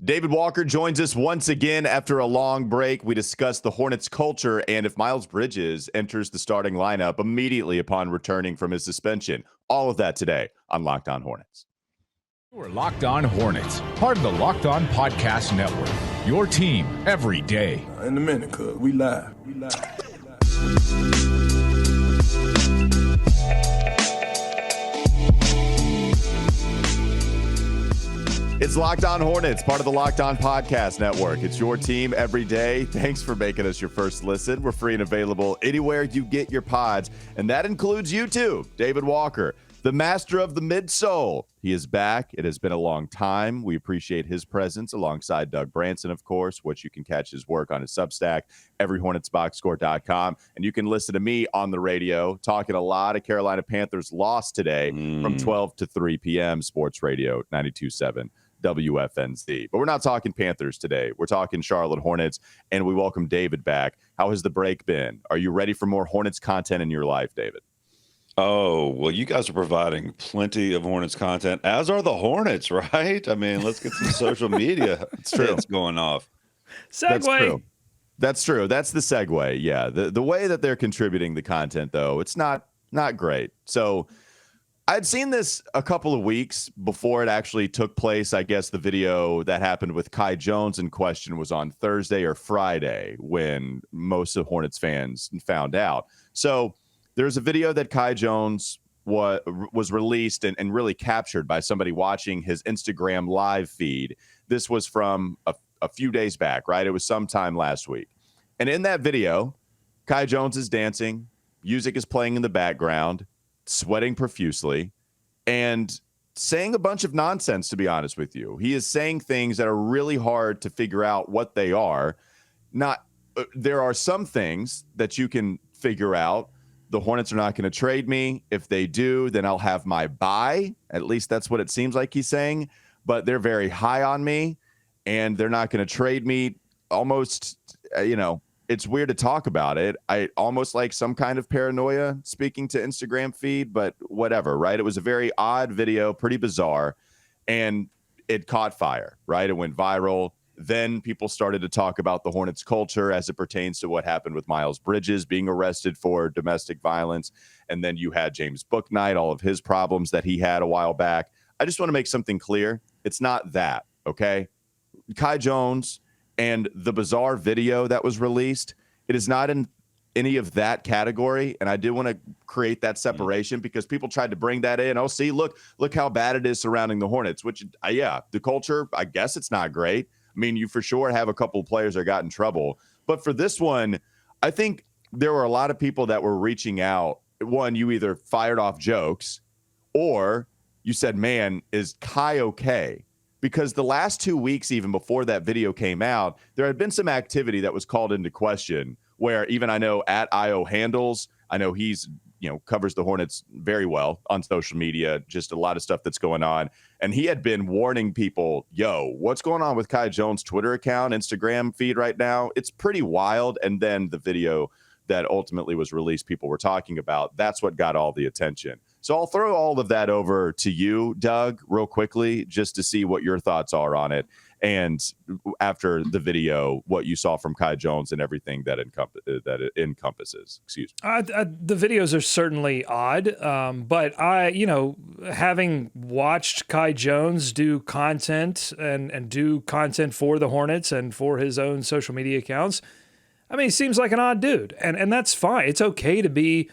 David Walker joins us once again after a long break. We discuss the Hornets culture and if Miles Bridges enters the starting lineup immediately upon returning from his suspension. All of that today on Locked On Hornets. We're Locked On Hornets, part of the Locked On Podcast Network. Your team every day. In a minute, cuz we live. It's Locked On Hornets, part of the Locked On Podcast Network. It's your team every day. Thanks for making us your first listen. We're free and available anywhere you get your pods, and that includes YouTube. David Walker, the master of the midsole. He is back. It has been a long time. We appreciate his presence alongside Doug Branson, of course, which you can catch his work on his substack, everyhornetsboxscore.com. And you can listen to me on the radio talking a lot of Carolina Panthers loss today from 12 to 3 p.m. Sports Radio 92.7. WFNZ. But we're not talking Panthers today. We're talking Charlotte Hornets, and we welcome David back. How has the break been? Are you ready for more Hornets content in your life, David? Oh, well, you guys are providing plenty of Hornets content, as are the Hornets, right? I mean, let's get some social media hits going off. Segue. That's true. That's the segue. Yeah. The way that they're contributing the content, though, it's not great. So I'd seen this a couple of weeks before it actually took place. I guess the video that happened with Kai Jones in question was on Thursday or Friday when most of Hornets fans found out. So there's a video that Kai Jones was released and really captured by somebody watching his Instagram live feed. This was from a few days back, right? It was sometime last week. And in that video, Kai Jones is dancing. Music is playing in the background, sweating profusely, and saying a bunch of nonsense, to be honest with you. He is saying things that are really hard to figure out what they are. There are some things that you can figure out. The Hornets are not going to trade me. If they do, then I'll have my bye. At least that's what it seems like he's saying. But they're very high on me, and they're not going to trade me. Almost, it's weird to talk about it. I almost like some kind of paranoia speaking to Instagram feed, but whatever, right? It was a very odd video, pretty bizarre, and it caught fire, right? It went viral. Then people started to talk about the Hornets culture as it pertains to what happened with Miles Bridges being arrested for domestic violence. And then you had James Bouknight, all of his problems that he had a while back. I just want to make something clear. It's not that, okay? Kai Jones and the bizarre video that was released, it is not in any of that category. And I did want to create that separation because people tried to bring that in. Oh, see, look how bad it is surrounding the Hornets, which, the culture, I guess it's not great. I mean, you for sure have a couple of players that got in trouble. But for this one, I think there were a lot of people that were reaching out. One, you either fired off jokes or you said, man, is Kai okay? Because the last 2 weeks, even before that video came out, there had been some activity that was called into question where even I know at IO Handles, I know he's, covers the Hornets very well on social media, just a lot of stuff that's going on. And he had been warning people, what's going on with Kai Jones' Twitter account, Instagram feed right now? It's pretty wild. And then the video that ultimately was released, people were talking about, that's what got all the attention. So I'll throw all of that over to you, Doug, real quickly, just to see what your thoughts are on it. And after the video, what you saw from Kai Jones and everything that it encompasses. Excuse me. The videos are certainly odd, but having watched Kai Jones do content and do content for the Hornets and for his own social media accounts, I mean, he seems like an odd dude, and that's fine. It's okay to be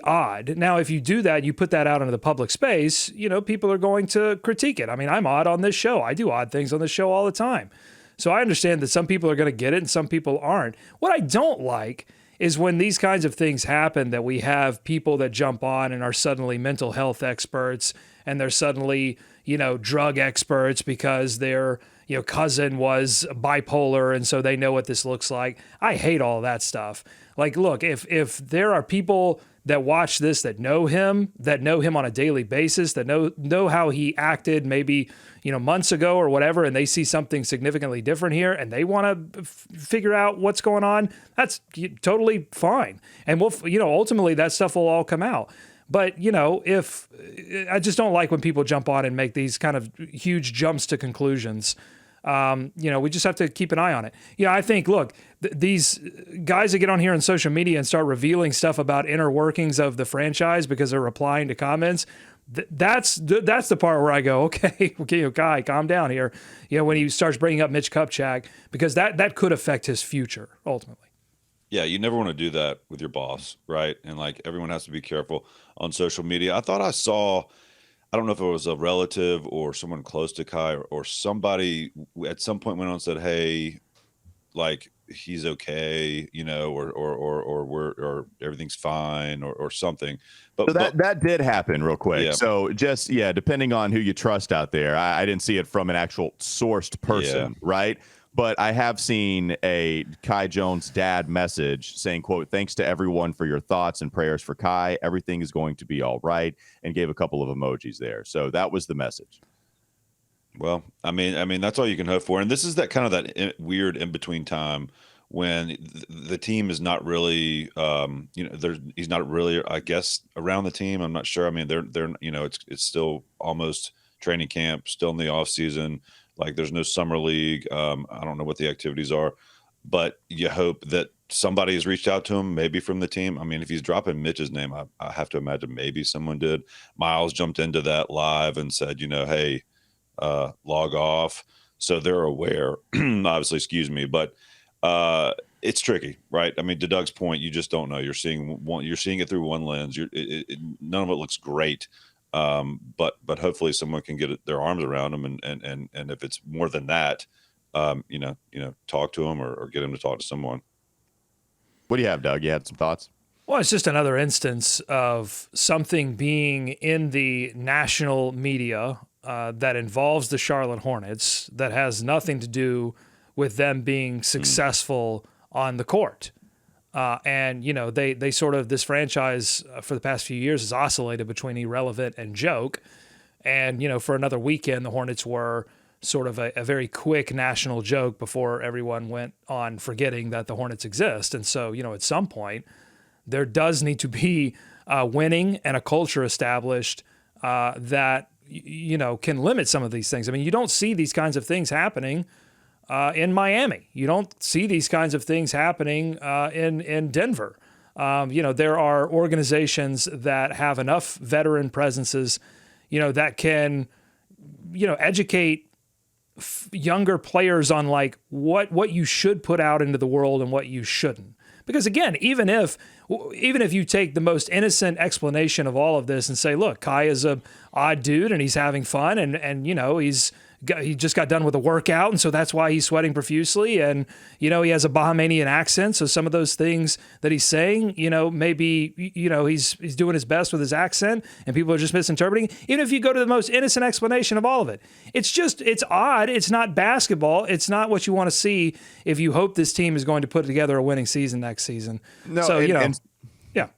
odd. Now, if you do that, you put that out into the public space, people are going to critique it. I mean, I'm odd on this show. I do odd things on this show all the time. So I understand that some people are going to get it and some people aren't. What I don't like is when these kinds of things happen, that we have people that jump on and are suddenly mental health experts, and they're suddenly, drug experts because their, cousin was bipolar and so they know what this looks like. I hate all that stuff. Like, look, if there are people that watch this that know him on a daily basis, that know how he acted maybe, months ago or whatever, and they see something significantly different here and they want to figure out what's going on, that's totally fine. And we'll, ultimately that stuff will all come out. But, if I just don't like when people jump on and make these kind of huge jumps to conclusions. We just have to keep an eye on it. I think, look, these guys that get on here on social media and start revealing stuff about inner workings of the franchise because they're replying to comments, that's the part where I go, okay, Kai, calm down here. When he starts bringing up Mitch Kupchak, because that could affect his future ultimately. Yeah, you never want to do that with your boss, right? And like everyone has to be careful on social media. I thought I saw, I don't know if it was a relative or someone close to Kai or somebody at some point went on and said, hey, like he's okay, or everything's fine or something. But so that did happen real quick. Yeah. So just, depending on who you trust out there, I didn't see it from an actual sourced person, right? But I have seen a Kai Jones dad message saying, quote, thanks to everyone for your thoughts and prayers for Kai. Everything is going to be all right, and gave a couple of emojis there. So that was the message. Well, I mean, that's all you can hope for. And this is that kind of that weird in-between time when the team is not really, he's not really, I guess, around the team. I'm not sure. I mean, they're it's still almost training camp, still in the off season. Like there's no summer league. I don't know what the activities are, but you hope that somebody has reached out to him, maybe from the team. I mean, if he's dropping Mitch's name, I have to imagine maybe someone did. Miles jumped into that live and said, hey, log off. So they're aware, obviously, excuse me, but it's tricky, right? I mean, to Doug's point, you just don't know. You're seeing it through one lens. None of it looks great. But hopefully someone can get their arms around him and if it's more than that, talk to him or get him to talk to someone. What do you have, Doug? You had some thoughts? Well, it's just another instance of something being in the national media that involves the Charlotte Hornets that has nothing to do with them being successful on the court. And they sort of, this franchise for the past few years has oscillated between irrelevant and joke. And, for another weekend, the Hornets were sort of a very quick national joke before everyone went on forgetting that the Hornets exist. And so, at some point, there does need to be winning and a culture established that, can limit some of these things. I mean, you don't see these kinds of things happening in Miami. You don't see these kinds of things happening in Denver. There are organizations that have enough veteran presences, that can, educate younger players on like what you should put out into the world and what you shouldn't. Because again, even if you take the most innocent explanation of all of this and say, look, Kai is a odd dude and he's having fun and he just got done with a workout, and so that's why he's sweating profusely. And, he has a Bahamian accent. So some of those things that he's saying, maybe, he's doing his best with his accent and people are just misinterpreting. Even if you go to the most innocent explanation of all of it, it's odd. It's not basketball. It's not what you want to see if you hope this team is going to put together a winning season next season. No, so, yeah.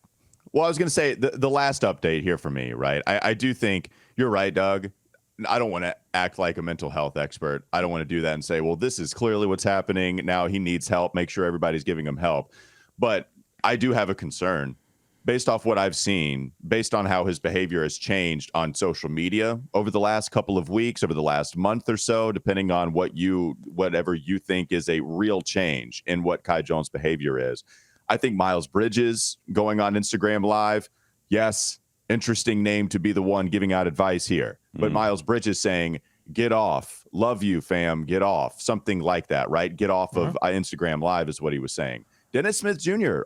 Well, I was going to say the last update here for me, right? I do think you're right, Doug. I don't want to act like a mental health expert. I don't want to do that and say, well, this is clearly what's happening. Now he needs help. Make sure everybody's giving him help. But I do have a concern based off what I've seen, based on how his behavior has changed on social media over the last couple of weeks, over the last month or so, depending on whatever you think is a real change in what Kai Jones' behavior is. I think Miles Bridges going on Instagram Live, yes, interesting name to be the one giving out advice here. But Miles Bridges saying, get off, love you, fam, get off, something like that, right? Get off of Instagram Live is what he was saying. Dennis Smith Jr.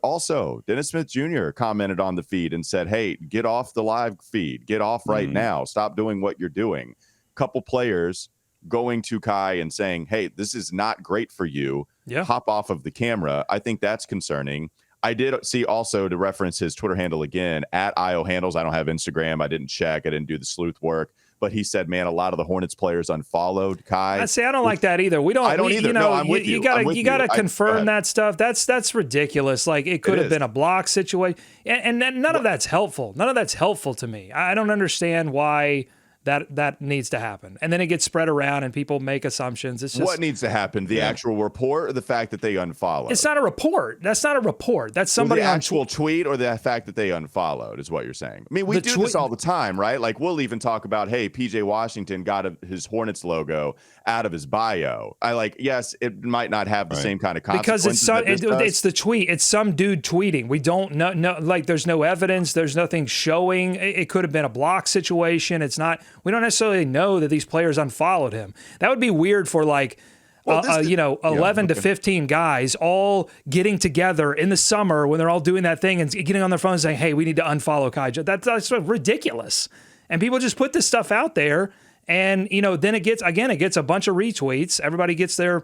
commented on the feed and said, hey, get off the live feed, get off right now, stop doing what you're doing. Couple players going to Kai and saying, hey, this is not great for you. Hop off of the camera. I think that's concerning. I did see also, to reference his Twitter handle again, @IOHandles. I don't have Instagram. I didn't check. I didn't do the sleuth work. But he said, man, a lot of the Hornets players unfollowed Kai. I don't like that either. I don't either. I'm with you. You gotta confirm that stuff. That's ridiculous. Like it could have been a block situation. And none of that's helpful. None of that's helpful to me. I don't understand why that needs to happen. And then it gets spread around and people make assumptions. It's just what needs to happen? The actual report or the fact that they unfollowed? It's not a report. That's not a report. That's somebody the actual tweet or the fact that they unfollowed is what you're saying. I mean, we do this all the time, right? Like we'll even talk about, hey, PJ Washington got his Hornets logo out of his bio. Yes, it might not have the same kind of consequences. Because it's the tweet. It's some dude tweeting. We don't know, like there's no evidence. There's nothing showing. It could have been a block situation. It's not. We don't necessarily know that these players unfollowed him. That would be weird for 11 to 15 guys all getting together in the summer when they're all doing that thing and getting on their phone and saying, hey, we need to unfollow Kai Jones. That's ridiculous. And people just put this stuff out there and, then it gets a bunch of retweets. Everybody gets their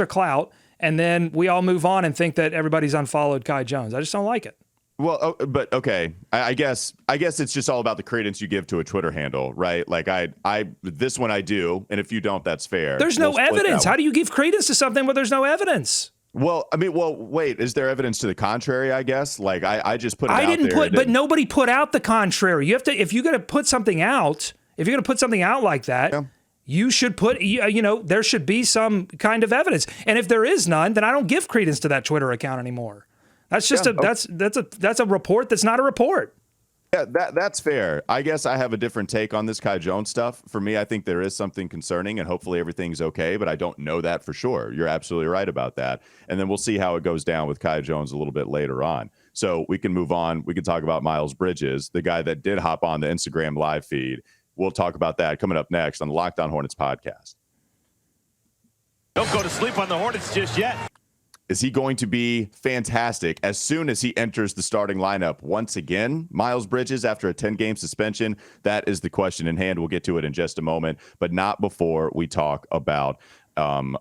clout. And then we all move on and think that everybody's unfollowed Kai Jones. I just don't like it. Well, but okay, I guess it's just all about the credence you give to a Twitter handle, right? Like this one I do, and if you don't, that's fair. There's no evidence. How do you give credence to something where there's no evidence? Well, wait, is there evidence to the contrary? I guess like I just put it out there. But nobody put out the contrary. You have to if you're going to put something out like that. Yeah. You should put, there should be some kind of evidence, and if there is none, then I don't give credence to that Twitter account anymore. That's just that's a report that's not a report. Yeah, that's fair. I guess I have a different take on this Kai Jones stuff. For me, I think there is something concerning, and hopefully everything's okay, but I don't know that for sure. You're absolutely right about that. And then we'll see how it goes down with Kai Jones a little bit later on. So we can move on. We can talk about Miles Bridges, the guy that did hop on the Instagram live feed. We'll talk about that coming up next on the Locked On Hornets podcast. Don't go to sleep on the Hornets just yet. Is he going to be fantastic as soon as he enters the starting lineup once again? Miles Bridges, after a 10-game suspension, that is the question in hand. We'll get to it in just a moment, but not before we talk about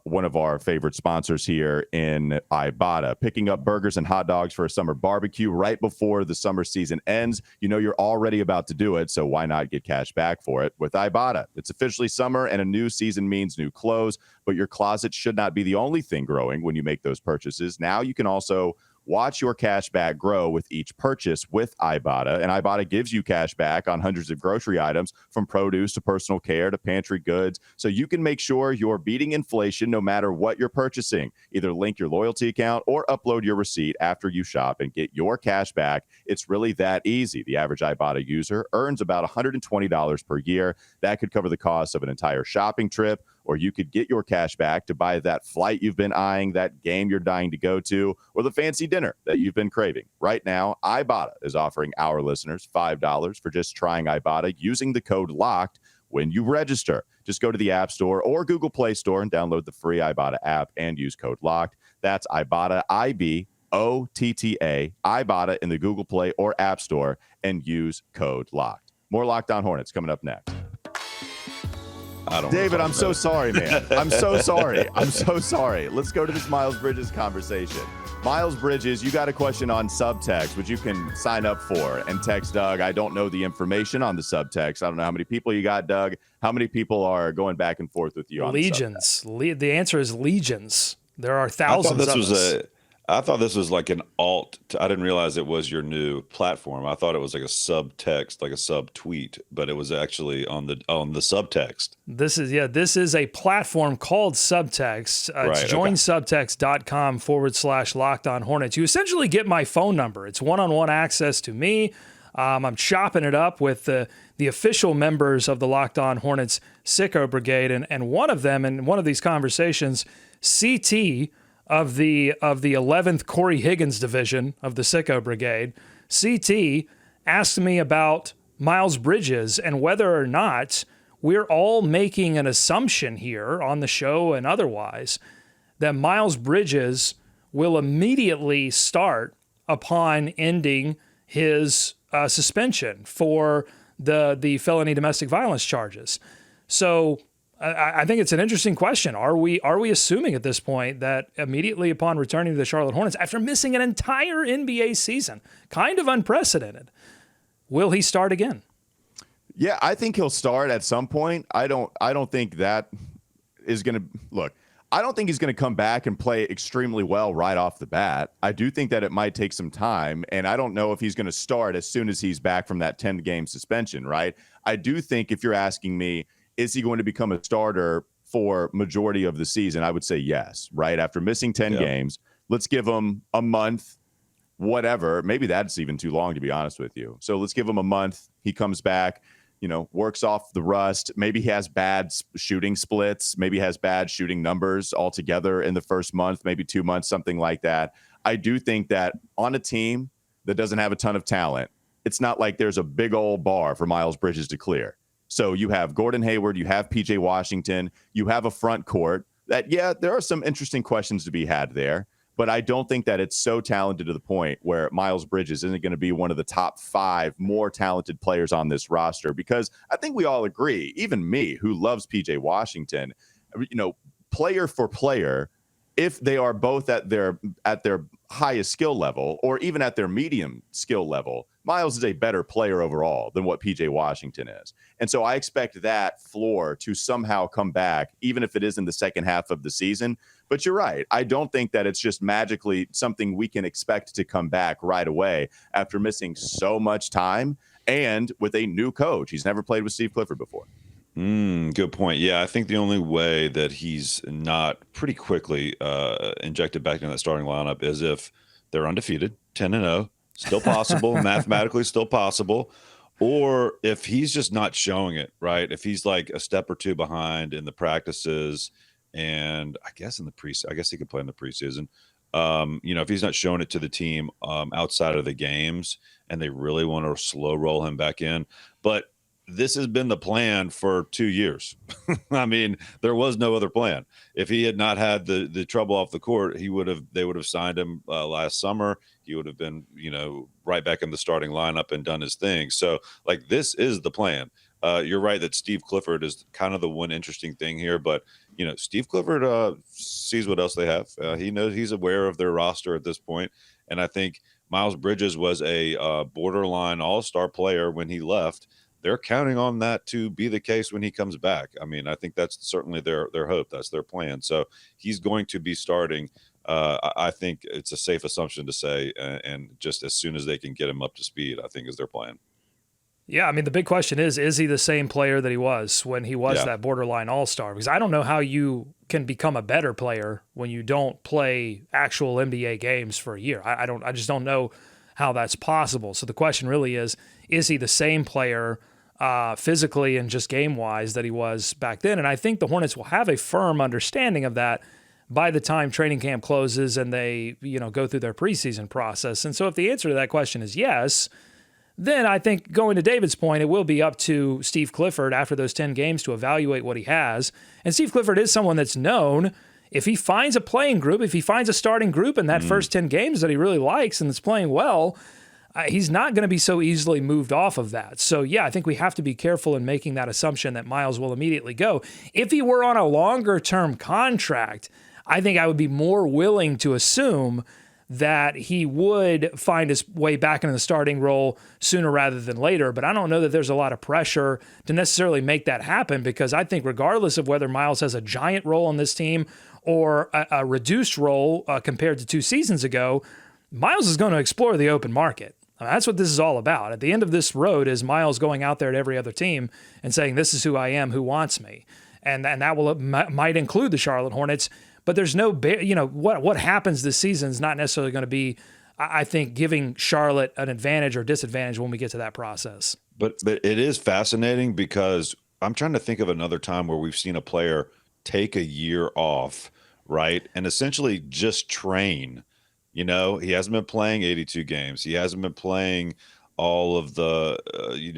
one of our favorite sponsors here in Ibotta. Picking up burgers and hot dogs for a summer barbecue right before the summer season ends. You're already about to do it, so why not get cash back for it with Ibotta? It's officially summer, and a new season means new clothes, but your closet should not be the only thing growing when you make those purchases. Now you can also watch your cash back grow with each purchase with Ibotta, and Ibotta gives you cash back on hundreds of grocery items from produce to personal care to pantry goods, so you can make sure you're beating inflation no matter what you're purchasing. Either link your loyalty account or upload your receipt after you shop and get your cash back. It's really that easy. The average Ibotta user earns about $120 per year. That could cover the cost of an entire shopping trip, or you could get your cash back to buy that flight you've been eyeing, that game you're dying to go to, or the fancy dinner that you've been craving. Right now, Ibotta is offering our listeners $5 for just trying Ibotta using the code LOCKED when you register. Just go to the App Store or Google Play Store and download the free Ibotta app and use code LOCKED. That's Ibotta, IBOTTA, Ibotta in the Google Play or App Store, and use code LOCKED. More Locked On Hornets coming up next. David, I'm so sorry, man. I'm so sorry. Let's go to this Miles Bridges conversation. Miles Bridges, you got a question on subtext, which you can sign up for and text Doug. I don't know the information on the subtext. I don't know how many people you got, Doug. How many people are going back and forth with you on legions? The answer is legions. There are thousands of us. I thought this was like an alt. I didn't realize it was your new platform. I thought it was like a subtext, like a subtweet, but it was actually on the subtext. This is a platform called Subtext. It's joinsubtext.com/Locked On Hornets. You essentially get my phone number. It's one-on-one access to me. I'm chopping it up with the official members of the Locked On Hornets Sicko Brigade, and one of them in one of these conversations, CT of the 11th Corey Higgins division of the Sicko Brigade, CT asked me about Miles Bridges and whether or not we're all making an assumption here on the show and otherwise that Miles Bridges will immediately start upon ending his suspension for the felony domestic violence charges. So I think it's an interesting question. Are we assuming at this point that immediately upon returning to the Charlotte Hornets, after missing an entire NBA season, kind of unprecedented, will he start again? Yeah, I think he'll start at some point. I don't think that is going to look. I don't think he's going to come back and play extremely well right off the bat. I do think that it might take some time, and I don't know if he's going to start as soon as he's back from that 10-game suspension, right? I do think if you're asking me, is he going to become a starter for majority of the season, I would say yes, right? After missing 10 games, let's give him a month, whatever. Maybe that's even too long, to be honest with you. So let's give him a month. He comes back, works off the rust. Maybe he has bad shooting splits. Maybe he has bad shooting numbers altogether in the first month, maybe 2 months, something like that. I do think that on a team that doesn't have a ton of talent, it's not like there's a big old bar for Miles Bridges to clear. So you have Gordon Hayward, you have PJ Washington, you have a front court that, there are some interesting questions to be had there. But I don't think that it's so talented to the point where Miles Bridges isn't going to be one of the top 5 more talented players on this roster, because I think we all agree, even me who loves PJ Washington, player for player, if they are both at their highest skill level or even at their medium skill level, Miles is a better player overall than what PJ Washington is. And so I expect that floor to somehow come back, even if it is in the second half of the season. But you're right. I don't think that it's just magically something we can expect to come back right away after missing so much time and with a new coach. He's never played with Steve Clifford before. Good point. Yeah, I think the only way that he's not pretty quickly injected back into that starting lineup is if they're undefeated, 10-0, still possible, mathematically still possible, or if he's just not showing it, right? If he's like a step or two behind in the practices, and I guess I guess he could play in the preseason. If he's not showing it to the team outside of the games, and they really want to slow roll him back in, but this has been the plan for 2 years. I mean, there was no other plan. If he had not had the trouble off the court, they would have signed him last summer. He would have been, right back in the starting lineup and done his thing. So, this is the plan. You're right that Steve Clifford is kind of the one interesting thing here, but Steve Clifford sees what else they have. He knows, he's aware of their roster at this point, and I think Miles Bridges was a borderline all-star player when he left. They're counting on that to be the case when he comes back. I mean, I think that's certainly their hope. That's their plan. So he's going to be starting. I think it's a safe assumption to say, and just as soon as they can get him up to speed, I think is their plan. Yeah, I mean, the big question is he the same player that he was when he was that borderline all-star? Because I don't know how you can become a better player when you don't play actual NBA games for a year. I just don't know how that's possible. So the question really is he the same player physically and just game-wise that he was back then? And I think the Hornets will have a firm understanding of that by the time training camp closes and they, go through their preseason process. And so if the answer to that question is yes, then I think, going to David's point, it will be up to Steve Clifford after those 10 games to evaluate what he has. And Steve Clifford is someone that's known, if he finds a playing group, if he finds a starting group in that first 10 games that he really likes and that's playing well, he's not going to be so easily moved off of that. So, yeah, I think we have to be careful in making that assumption that Miles will immediately go. If he were on a longer-term contract, I think I would be more willing to assume that he would find his way back into the starting role sooner rather than later. But I don't know that there's a lot of pressure to necessarily make that happen, because I think regardless of whether Miles has a giant role on this team or a reduced role compared to 2 seasons ago, Miles is going to explore the open market. I mean, that's what this is all about. At the end of this road is Miles going out there at every other team and saying, this is who I am, who wants me. And that might include the Charlotte Hornets. But there's no, what happens this season is not necessarily going to be, I think, giving Charlotte an advantage or disadvantage when we get to that process. But it is fascinating, because I'm trying to think of another time where we've seen a player take a year off, right, and essentially just train. He hasn't been playing 82 games. He hasn't been playing all of the,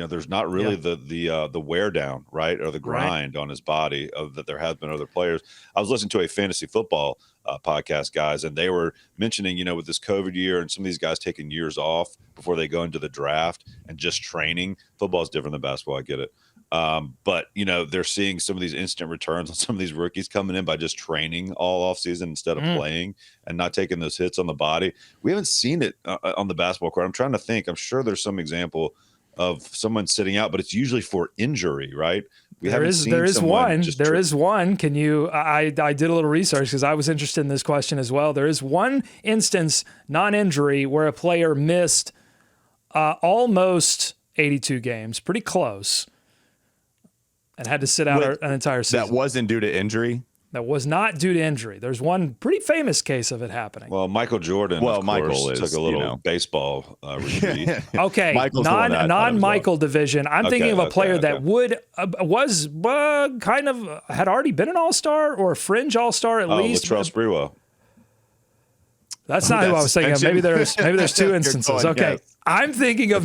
there's not really the wear down, right, or the grind on his body that there has been other players. I was listening to a fantasy football podcast, guys, and they were mentioning, with this COVID year and some of these guys taking years off before they go into the draft and just training. Football is different than basketball. I get it. But they're seeing some of these instant returns on some of these rookies coming in by just training all offseason instead of playing and not taking those hits on the body. We haven't seen it on the basketball court. I'm trying to think. I'm sure there's some example of someone sitting out, but it's usually for injury, right? There is one. Can you? I did a little research because I was interested in this question as well. There is one instance, non-injury, where a player missed almost 82 games, pretty close, and had to sit out an entire season. That wasn't due to injury? That was not due to injury. There's one pretty famous case of it happening. Well, Michael Jordan, of course, took a little baseball retreat. Okay, non-Michael division. I'm thinking of a player that was kind of had already been an all-star or a fringe all-star at least. Latrell Sprewell. That's not who I was thinking of. Maybe there's two instances. Okay. Guess. I'm thinking of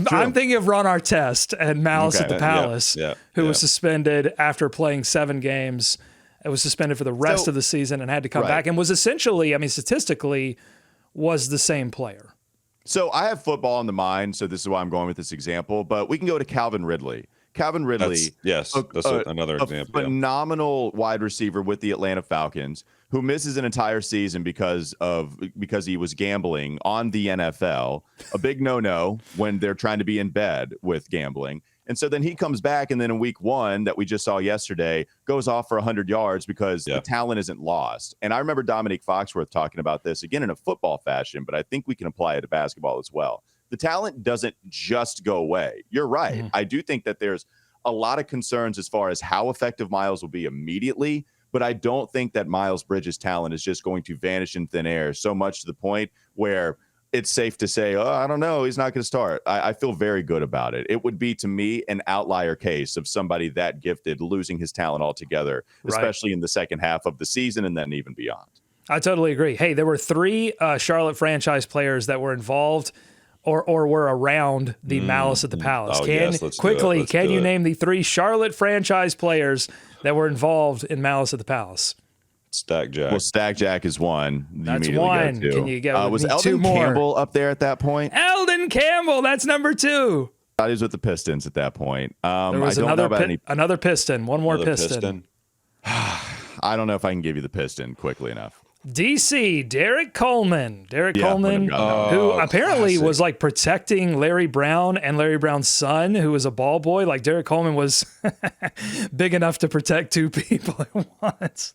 Ron Artest and Malice at the Palace, who was suspended after playing 7 games. It was suspended for the rest of the season and had to come back and was essentially, statistically, was the same player. So I have football in the mind, so this is why I'm going with this example, but we can go to Calvin Ridley. Calvin Ridley, that's another example. Phenomenal wide receiver with the Atlanta Falcons, who misses an entire season because he was gambling on the NFL. A big no-no when they're trying to be in bed with gambling. And so then he comes back, and then in week 1 that we just saw yesterday, goes off for 100 yards because the talent isn't lost. And I remember Dominique Foxworth talking about this, again, in a football fashion, but I think we can apply it to basketball as well. The talent doesn't just go away. You're right. Mm-hmm. I do think that there's a lot of concerns as far as how effective Miles will be immediately, but I don't think that Miles Bridges' talent is just going to vanish in thin air so much to the point where it's safe to say, I don't know, he's not going to start. I feel very good about it. It would be, to me, an outlier case of somebody that gifted losing his talent altogether, especially in the second half of the season and then even beyond. I totally agree. Hey, there were 3 Charlotte franchise players that were involved or were around the Malice at the Palace. Can you name the 3 Charlotte franchise players that were involved in Malice at the Palace? Stack Jack. Well, Stack Jack is one. That's one. Can you get was Eldon Campbell up there at that point? Eldon Campbell, that's number 2. He was with the Pistons at that point. There was another Piston. One more Piston. I don't know if I can give you the Piston quickly enough. DC, Derek Coleman. Who apparently was like protecting Larry Brown and Larry Brown's son, who was a ball boy. Like Derek Coleman was big enough to protect 2 people at once.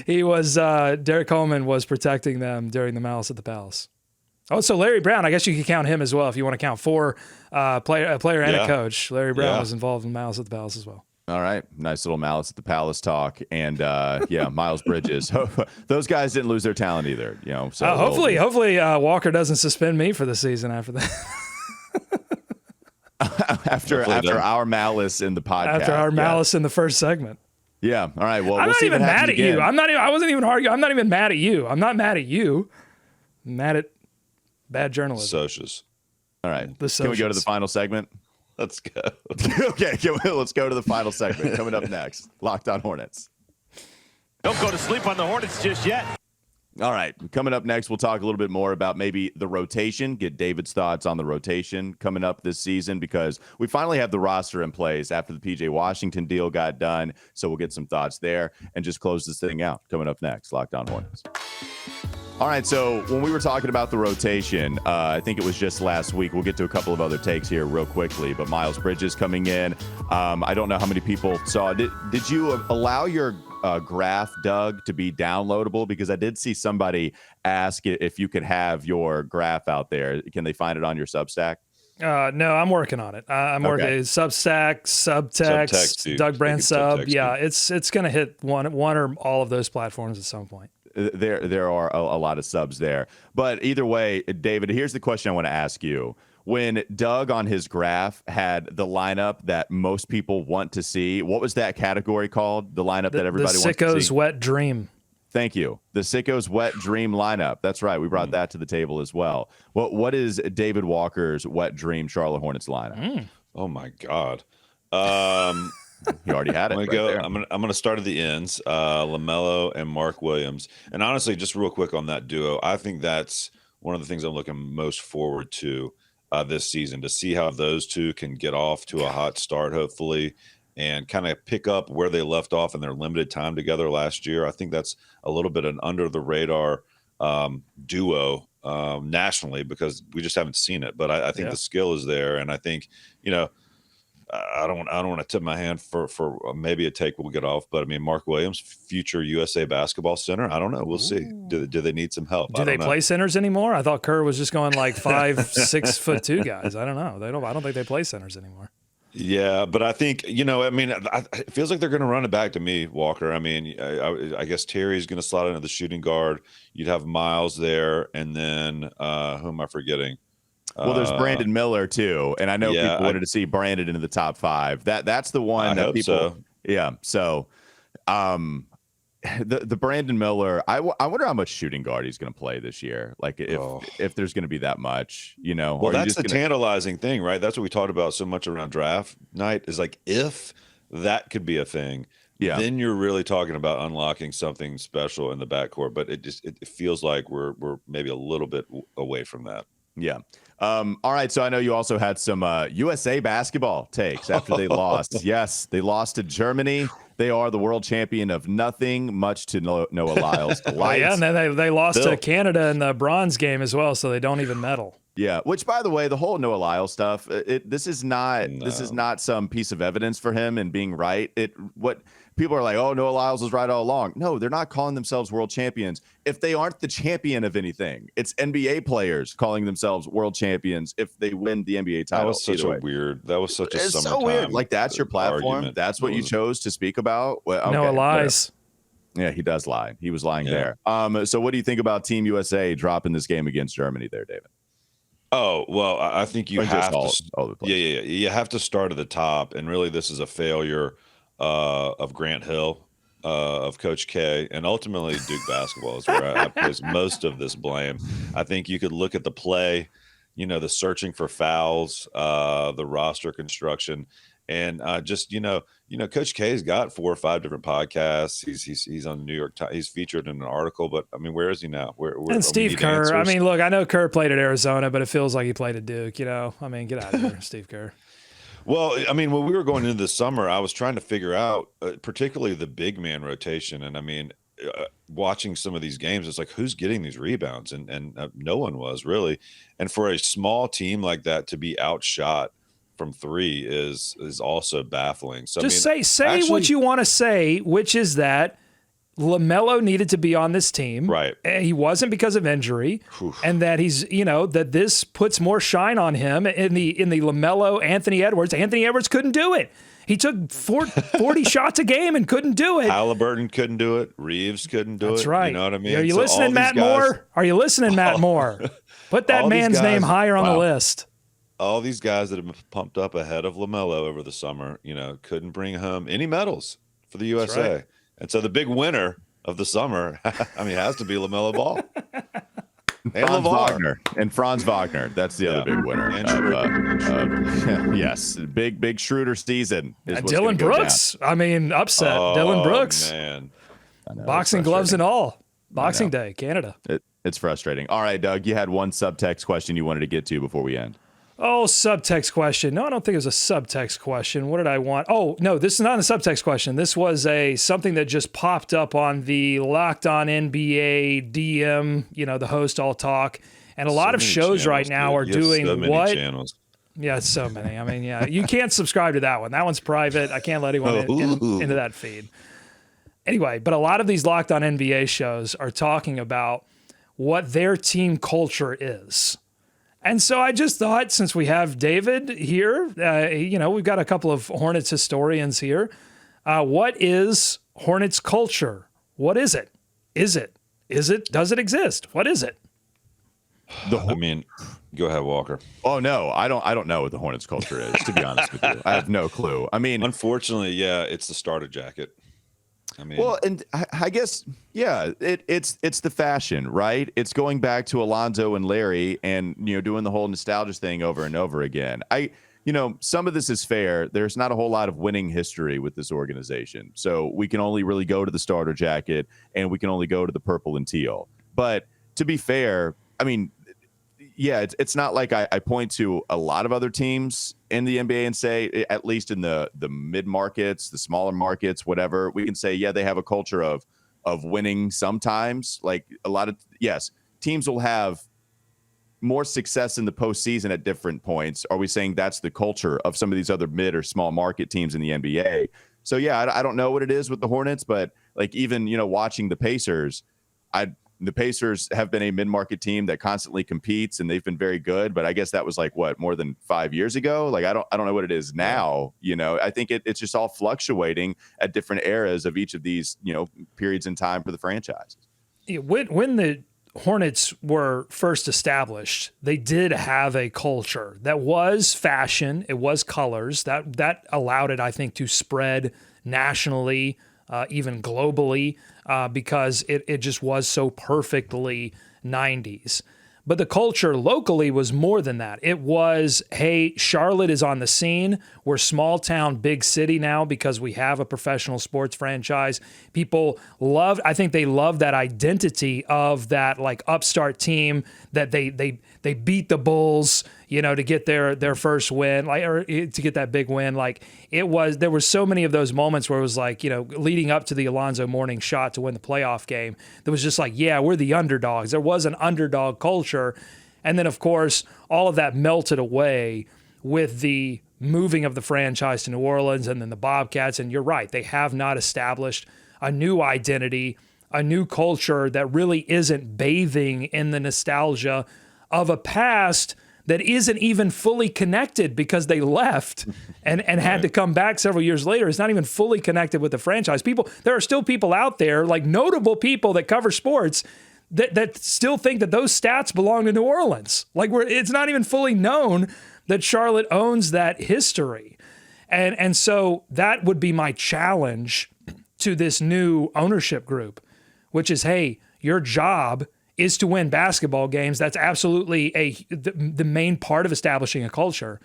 Derek Coleman was protecting them during the Malice at the Palace. Oh, so Larry Brown, I guess you could count him as well if you want to count 4 a player and a coach. Larry Brown was involved in Malice at the Palace as well. All right. Nice little Malice at the Palace talk. And Miles Bridges. Those guys didn't lose their talent either. So hopefully Walker doesn't suspend me for the season after that. after our Malice in the podcast. After our Malice in the first segment. Yeah. All right. Well, I'm not even mad at you. I wasn't even arguing. I'm not even mad at you. I'm not mad at you. I'm mad at bad journalism. Socials. All right. Can we go to the final segment? Let's go. Okay. Let's go to the final segment. Coming up next, Locked On Hornets. Don't go to sleep on the Hornets just yet. All right. Coming up next, we'll talk a little bit more about maybe the rotation, get David's thoughts on the rotation coming up this season, because we finally have the roster in place after the PJ Washington deal got done. So we'll get some thoughts there and just close this thing out. Coming up next, Locked On Hornets. All right, so when we were talking about the rotation, I think it was just last week. We'll get to a couple of other takes here real quickly, but Miles Bridges coming in. I don't know how many people saw. Did you allow your graph, Doug, to be downloadable? Because I did see somebody ask if you could have your graph out there. Can they find it on your Substack? No, I'm working on it. I'm working Substack, Subtext, Doug Brand Sub. Yeah, it's going to hit one or all of those platforms at some point. There are a lot of subs there. But either way, David, here's the question I want to ask you. When Doug on his graph had the lineup that most people want to see, what was that category called? The lineup that everybody wants to see? The Sickos Wet Dream. Thank you. The Sickos Wet Dream lineup. That's right. We brought that to the table as well. What is David Walker's Wet Dream Charlotte Hornets lineup? Oh, my God. You already had it. I'm gonna start at the ends. LaMelo and Mark Williams. And honestly, just real quick on that duo, I think that's one of the things I'm looking most forward to this season, to see how those two can get off to a hot start, hopefully, and kind of pick up where they left off in their limited time together last year. I think that's a little bit an under the radar duo nationally, because we just haven't seen it. But I think the skill is there, and I think I don't want to tip my hand for maybe a take we'll get off, but I mean, Mark Williams, future USA basketball center. I don't know. We'll see. Do they need some help? Do they play centers anymore? I thought Kerr was just going like 5'6'2" guys. I don't know. I don't think they play centers anymore. Yeah, but I think, I mean, it feels like they're going to run it back to me, Walker. I mean, I guess Terry's going to slot into the shooting guard. You'd have Miles there, and then who am I forgetting? Well, there's Brandon Miller too, and I know people wanted to see Brandon into the top 5. That's the one that people. So. Yeah. So, the Brandon Miller, I wonder how much shooting guard he's going to play this year. Like if there's going to be that much, Well, that's the tantalizing thing, right? That's what we talked about so much around draft night. Is like if that could be a thing. Yeah. Then you're really talking about unlocking something special in the backcourt. But it feels like we're maybe a little bit away from that. Yeah. All right. So I know you also had some USA basketball takes after they lost. Yes, they lost to Germany. They are the world champion of nothing, much to Noah Lyles' delight. Yeah, and then they lost to Canada in the bronze game as well, so they don't even medal. Yeah, which, by the way, the whole Noah Lyles stuff, this is not some piece of evidence for him and being right. What people are like, oh, Noah Lyles was right all along. No, they're not calling themselves world champions if they aren't the champion of anything. It's NBA players calling themselves world champions if they win the NBA title. That was such a it's summertime so weird. Like, that's your platform. Argument. That's what you chose to speak about. Well, okay, Noah lies. Yeah, he does lie. He was lying there. So what do you think about Team USA dropping this game against Germany there, David? Oh, well, I think you have to. Yeah. You have to start at the top, and really, this is a failure of Grant Hill, of Coach K, and ultimately Duke basketball is where I place most of this blame. I think you could look at the play, the searching for fouls, the roster construction, and Coach K's got 4 or 5 different podcasts. He's on the New York Times. He's featured in an article, but I mean, where is he now? And Steve Kerr. Answers? I mean, look, I know Kerr played at Arizona, but it feels like he played at Duke. I mean, get out of here, Steve Kerr. Well, I mean, when we were going into the summer, I was trying to figure out, particularly the big man rotation, and I mean, watching some of these games, it's like, who's getting these rebounds? And no one was really. And for a small team like that to be outshot from 3 is also baffling. So just say what you want to say, which is that LaMelo needed to be on this team. Right. He wasn't because of injury. Oof. And that he's, that this puts more shine on him in the LaMelo Anthony Edwards. Anthony Edwards couldn't do it. He took 40 shots a game and couldn't do it. Halliburton couldn't do it. Reeves couldn't do it. That's right. You know what I mean? Are you listening, Matt Moore? Are you listening, Matt Moore? Put that man's name higher on the list. All these guys that have been pumped up ahead of LaMelo over the summer, couldn't bring home any medals for the USA. Right. And so the big winner of the summer, has to be LaMelo Ball. And Franz Wagner. That's the other big winner. Yes, big Schroeder season. Dylan Brooks. Upset. Dylan Brooks. Man. Boxing gloves and all. Boxing Day, Canada. It's frustrating. All right, Doug, you had one subtext question you wanted to get to before we end. Oh, subtext question. No, I don't think it was a subtext question. What did I want? Oh, no, this is not a subtext question. This was something that just popped up on the Locked On NBA DM, the host all talk. And a lot of shows right now are doing so many what? Channels. Yeah, it's so many. You can't subscribe to that one. That one's private. I can't let anyone into that feed. Anyway, but a lot of these Locked On NBA shows are talking about what their team culture is. And so I just thought, since we have David here, we've got a couple of Hornets historians here. What is Hornets culture? What is it? Does it exist? What is it? Go ahead, Walker. Oh no, I don't know what the Hornets culture is, to be honest with you. I have no clue. Unfortunately, it's the starter jacket. Well, and I guess, it's the fashion, right? It's going back to Alonzo and Larry and, doing the whole nostalgia thing over and over again. Some of this is fair. There's not a whole lot of winning history with this organization. So we can only really go to the starter jacket and we can only go to the purple and teal. But to be fair, it's not like I point to a lot of other teams in the NBA and say, at least in the mid markets, the smaller markets, whatever, we can say, they have a culture of winning sometimes. Like a lot of, teams will have more success in the postseason at different points? Are we saying that's the culture of some of these other mid or small market teams in the NBA? So, yeah, I don't know what it is with the Hornets, but like even, watching the Pacers, the Pacers have been a mid-market team that constantly competes, and they've been very good. But I guess that was like more than 5 years ago. Like I don't know what it is now. I think it's just all fluctuating at different eras of each of these periods in time for the franchise. When the Hornets were first established, they did have a culture that was fashion. It was colors that allowed it, I think, to spread nationally, even globally, because it just was so perfectly 90s. But the culture locally was more than that. It was, hey, Charlotte is on the scene. We're small town, big city now because we have a professional sports franchise. People I think they love that identity of that like upstart team that they beat the Bulls, to get their first win, or to get that big win. Like there were so many of those moments where it was like, leading up to the Alonzo Mourning shot to win the playoff game, that was just like, yeah, we're the underdogs. There was an underdog culture. And then, of course, all of that melted away with the moving of the franchise to New Orleans and then the Bobcats. And you're right, they have not established a new identity, a new culture that really isn't bathing in the nostalgia of a past that isn't even fully connected because they left and had to come back several years later. It's not even fully connected with the franchise. There are still people out there, like notable people that cover sports, that still think that those stats belong to New Orleans. Like it's not even fully known that Charlotte owns that history. And so that would be my challenge to this new ownership group, which is, hey, your job is to win basketball games. That's absolutely the main part of establishing a culture.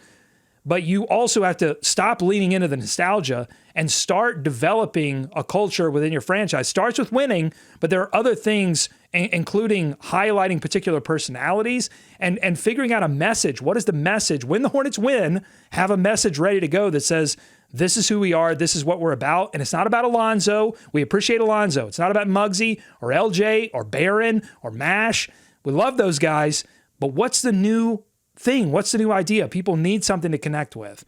But you also have to stop leaning into the nostalgia and start developing a culture within your franchise. Starts with winning, but there are other things, including highlighting particular personalities and figuring out a message. What is the message? When the Hornets win, have a message ready to go that says, this is who we are. This is what we're about. And it's not about Alonzo. We appreciate Alonzo. It's not about Muggsy or LJ or Barron or Mash. We love those guys. But what's the new thing? What's the new idea? People need something to connect with.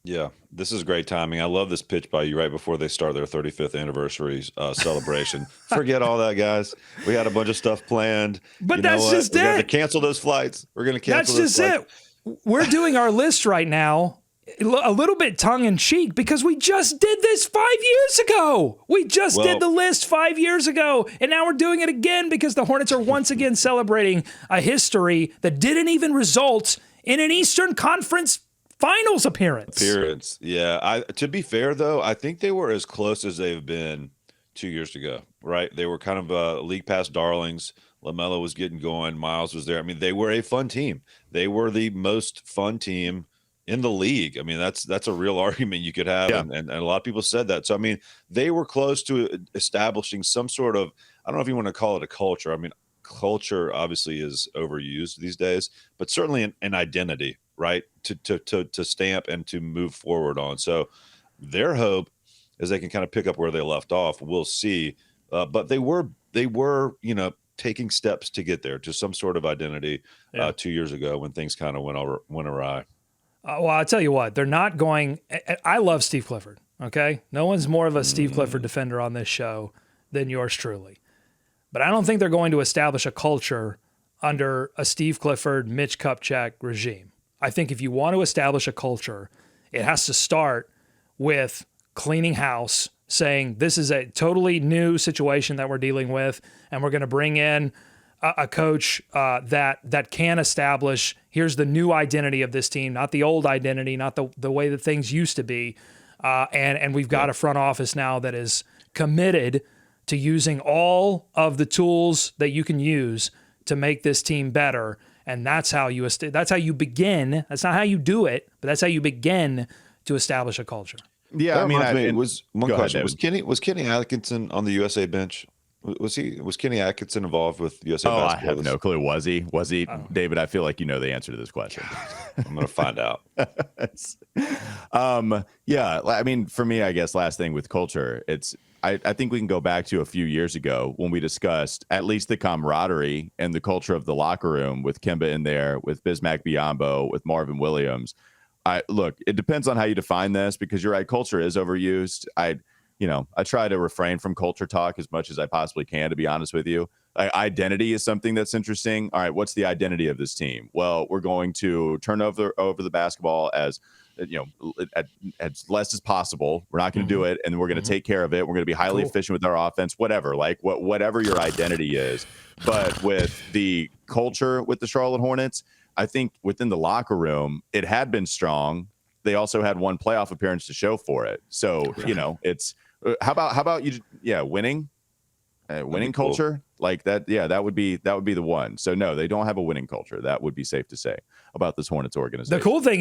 Yeah, this is great timing. I love this pitch by you right before they start their 35th anniversary celebration. Forget all that, guys. We had a bunch of stuff planned. But that's just it. We're going to cancel those flights. We're going to cancel those flights. That's just it. We're doing our list right now a little bit tongue-in-cheek because we just did this 5 years ago. We just did the list 5 years ago, and now we're doing it again because the Hornets are once again celebrating a history that didn't even result in an Eastern Conference Finals appearance. Yeah. To be fair, though, I think they were as close as they've been 2 years ago, right? They were kind of league pass darlings. LaMelo was getting going. Miles was there. I mean, they were a fun team. They were the most fun team in the league. I mean, that's a real argument you could have. Yeah. And a lot of people said that. So, I mean, they were close to establishing some sort of, I don't know if you want to call it a culture. I mean, culture obviously is overused these days, but certainly an identity, right? To stamp and to move forward on. So their hope is they can kind of pick up where they left off. We'll see. But they were, taking steps to get there to some sort of identity 2 years ago when things kind of went awry. Well, I'll tell you what, they're not going. I love Steve Clifford. Okay. No one's more of a Steve Clifford defender on this show than yours truly. But I don't think they're going to establish a culture under a Steve Clifford, Mitch Kupchak regime. I think if you want to establish a culture, it has to start with cleaning house, saying this is a totally new situation that we're dealing with, and we're going to bring in a coach that can establish, here's the new identity of this team, not the old identity, not the way that things used to be. And we've got a front office now that is committed to using all of the tools that you can use to make this team better. And that's how you begin. That's not how you do it, but that's how you begin to establish a culture. Yeah, that was one question. Was Kenny Atkinson on the USA bench Was Kenny Atkinson involved with USA Oh, I basketball? have no clue. Was he? David, I feel like you know the answer to this question. I'm going to find out. Yeah, I mean, for me, I guess last thing with culture, I think we can go back to a few years ago when we discussed at least the camaraderie and the culture of the locker room with Kemba in there, with Bismack Biyombo, with Marvin Williams. Look, it depends on how you define this, because you're right, culture is overused. I try to refrain from culture talk as much as I possibly can, to be honest with you. Identity is something that's interesting. All right, what's the identity of this team? Well, we're going to turn over the basketball as less as possible. We're not going to do it, and we're going to take care of it. We're going to be highly efficient with our offense, whatever. Like whatever your identity is. But with the culture with the Charlotte Hornets, I think within the locker room, it had been strong. They also had one playoff appearance to show for it. So, it's how about you? Yeah. Winning culture, cool. Like that. Yeah, that would be the one. So no, they don't have a winning culture. That would be safe to say about this Hornets organization. The cool thing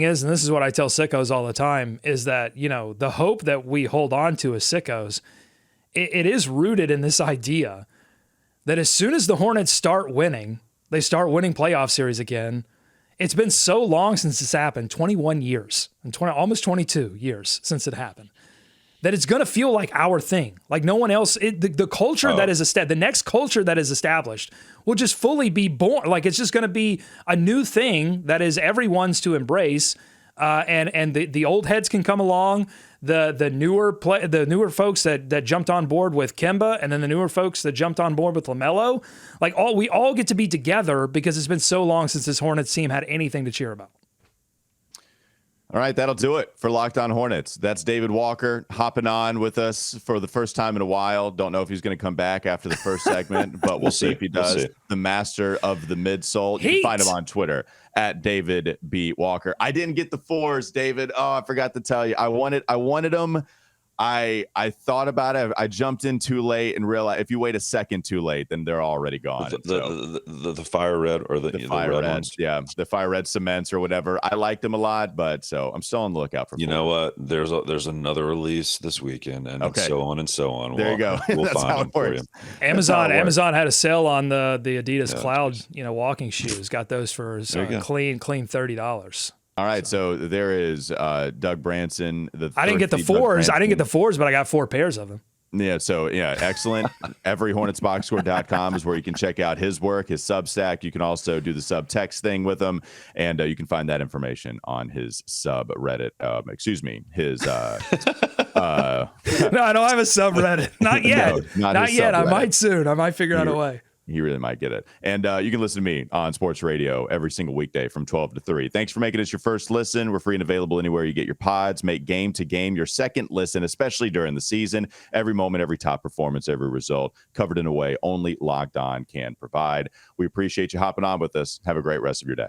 is, and this is what I tell sickos all the time, is that, the hope that we hold on to as sickos, it is rooted in this idea that as soon as the Hornets start winning, they start winning playoff series again. It's been so long since this happened, 21 years, and almost 22 years since it happened, that it's going to feel like our thing. Like no one else, the culture that is the next culture that is established will just fully be born. Like it's just going to be a new thing that is everyone's to embrace. And the old heads can come along, the newer folks that jumped on board with Kemba, and then the newer folks that jumped on board with LaMelo. Like we all get to be together because it's been so long since this Hornets team had anything to cheer about. All right, that'll do it for Locked On Hornets. That's David Walker hopping on with us for the first time in a while. Don't know if he's going to come back after the first segment, but we'll see if he does. The master of the midsole. You can find him on Twitter at David B. Walker. I didn't get the 4s, David. Oh, I forgot to tell you. I wanted them. I thought about it. I jumped in too late and realized if you wait a second too late, then they're already gone. The fire red or the fire red red ones? Yeah, the fire red cements or whatever. I liked them a lot, but so I'm still on the lookout for. You know what? There's another release this weekend, and so on and so on. There you go. We'll That's find how it works. Amazon had a sale on the Adidas Cloud walking shoes. Got those for clean $30. All right, so there is Doug Branson. I didn't get the 4s. I didn't get the 4s, but I got 4 pairs of them. Yeah, so excellent. Everyhornetsboxscore.com is where you can check out his work, his Substack. You can also do the subtext thing with him, and you can find that information on his subreddit. His. No, I don't have a subreddit. Not yet. No, not yet. I might soon. I might figure out a way. He really might get it. And you can listen to me on sports radio every single weekday from 12 to 3. Thanks for making us your first listen. We're free and available anywhere you get your pods. Make Game to Game your second listen, especially during the season. Every moment, every top performance, every result covered in a way only Locked On can provide. We appreciate you hopping on with us. Have a great rest of your day.